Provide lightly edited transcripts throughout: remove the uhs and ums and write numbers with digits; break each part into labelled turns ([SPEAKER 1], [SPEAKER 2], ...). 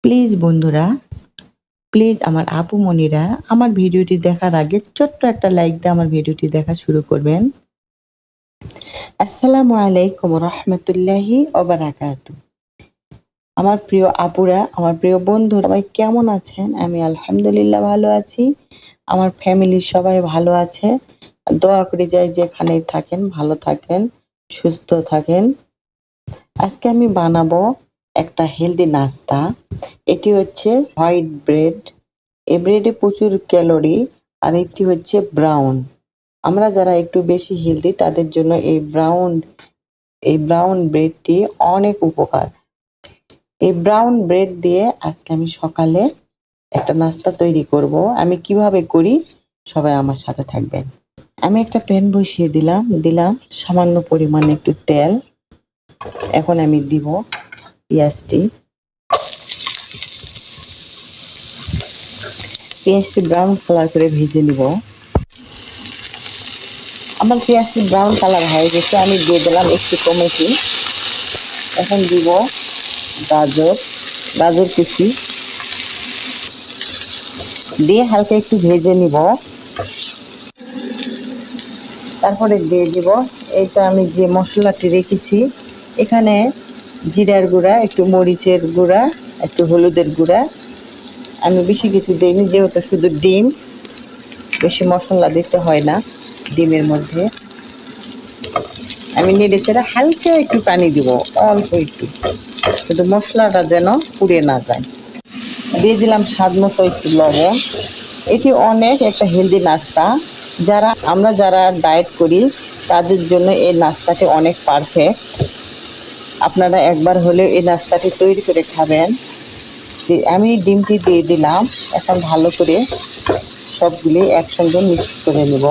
[SPEAKER 1] Please বন্ধুরা, please আমার আপু মনিরা আমার ভিডিওটি দেখার আগে ছোট্ট একটা লাইক দিয়ে আমার ভিডিওটি দেখা শুরু করবেন। আসসালামু আলাইকুম রহমতুল্লাহি ওয়া বারাকাতুহু। আমার প্রিয় আপুরা, আমার প্রিয় বন্ধুরা সবাই কেমন আছেন? আমি আলহামদুলিল্লাহ ভালো আছি। আমার ফ্যামিলির সবাই ভালো আছে। দোয়া করে যাই যেখানেই থাকেন ভালো থাকেন, সুস্থ থাকেন। আজকে আমি বানাবো একটা হেলদি নাস্তা। এটি হচ্ছে হোয়াইট ব্রেড। এই ব্রেডে প্রচুর ক্যালোরি। আর এটি হচ্ছে ব্রাউন। আমরা যারা একটু বেশি হেলদি তাদের জন্য এই ব্রাউন ব্রেডটি অনেক উপকার। এই ব্রাউন ব্রেড দিয়ে আজকে আমি সকালে একটা নাস্তা তৈরি করব। আমি কিভাবে করি সবাই আমার সাথে থাকবেন। আমি একটা প্যান বসিয়ে দিলাম সামান্য পরিমাণে একটু তেল। এখন আমি দিব পেঁয়াজটি ব্রাউন কালার করে ভেজে নিব। আমার পেঁয়াজটি ব্রাউন কালার হয়ে গেছে, আমি দিয়ে দিলাম একটু টমেটো। এখন দিব গাজর কুচি দিয়ে হালকা একটু ভেজে নিব। তারপরে দিয়ে দিব এইটা আমি যে মশলাটি রেখেছি। এখানে জিরার গুঁড়া, একটু মরিচের গুঁড়া, একটু হলুদের গুঁড়া। আমি বেশি কিছু দিইনি যেহেতু শুধু ডিম, বেশি মশলা দিতে হয় না ডিমের মধ্যে। আমি নেড়ে চেড়ে হালকা একটু পানি দিব, অল্প একটু, শুধু মশলাটা যেন পুড়ে না যায়। দিয়ে দিলাম স্বাদ মতো একটু লবণ। এটি অনেক একটা হেলদি নাস্তা। আমরা যারা ডায়েট করি তাদের জন্য এই নাস্তাটি অনেক পারফেক্ট। আপনারা একবার হলেও এই নাস্তাটি তৈরি করে খাবেন। আমি ডিমটি দিয়ে দিলাম। এখন ভালো করে সবগুলি একসঙ্গে মিক্স করে নেব।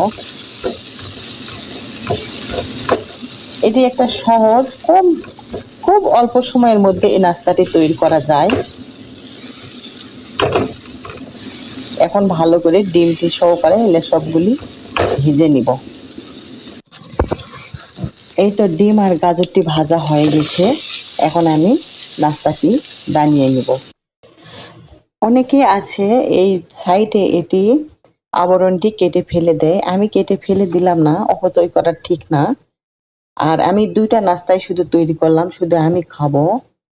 [SPEAKER 1] এটি একটা সহজ, খুব অল্প সময়ের মধ্যে এই নাস্তাটি তৈরি করা যায়। এখন ভালো করে ডিমটি সহকারে এলে সবগুলি ভেজে নিব। এই তো ডিম আর গাজরটি ভাজা হয়ে গেছে। এখন আমি নাস্তাটি বানিয়ে নিব। অনেকে আছে এই সাইডে এটি আবরণটি কেটে ফেলে দেয়। আমি কেটে ফেলে দিলাম না, অপচয় করা ঠিক না। আর আমি দুইটা নাস্তায় শুধু তৈরি করলাম, শুধু আমি খাবো।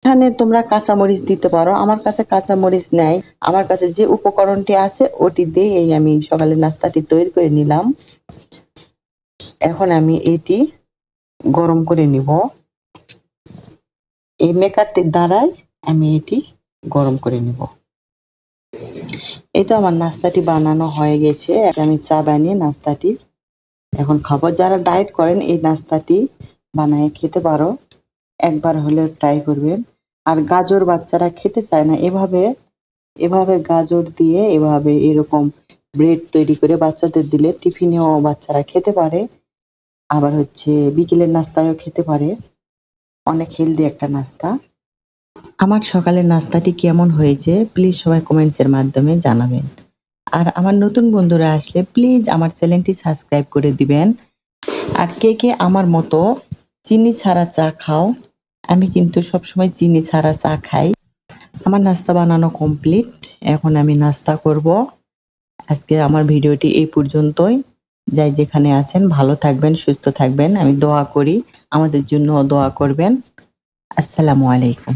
[SPEAKER 1] এখানে তোমরা কাঁচামরিচ দিতে পারো, আমার কাছে কাঁচামরিচ নেই। আমার কাছে যে উপকরণটি আছে ওটি দিয়ে আমি সকালে নাস্তাটি তৈরি করে নিলাম। এখন আমি এটি গরম করে নিব। এই মেকারটির দ্বারাই আমি এটি গরম করে নিব। এই তো আমার নাস্তাটি বানানো হয়ে গেছে। আমি চা বানিয়ে নাস্তাটি এখন খাবো। যারা ডায়েট করেন এই নাস্তাটি বানিয়ে খেতে পারো, একবার হলেও ট্রাই করবেন। আর গাজর বাচ্চারা খেতে চায় না, এভাবে গাজর দিয়ে এরকম ব্রেড তৈরি করে বাচ্চাদের দিলে টিফিনেও বাচ্চারা খেতে পারে। আবার হচ্ছে বিকেলের নাস্তায়ও খেতে পারে। অনেক হেলদি একটা নাস্তা। আমার সকালের নাস্তাটি কেমন হয়েছে প্লিজ সবাই কমেন্টসের মাধ্যমে জানাবেন। আর আমার নতুন বন্ধুরা আসলে প্লিজ আমার চ্যানেলটি সাবস্ক্রাইব করে দিবেন। আর কে কে আমার মতো চিনি ছাড়া চা খাও? আমি কিন্তু সবসময় চিনি ছাড়া চা খাই। আমার নাস্তা বানানো কমপ্লিট। এখন আমি নাস্তা করব। আজকে আমার ভিডিওটি এই পর্যন্তই। যাই যেখানে আছেন ভালো থাকবেন, সুস্থ থাকবেন। আমি দোয়া করি আমাদের জন্য দোয়া করবেন। আসসালামু আলাইকুম।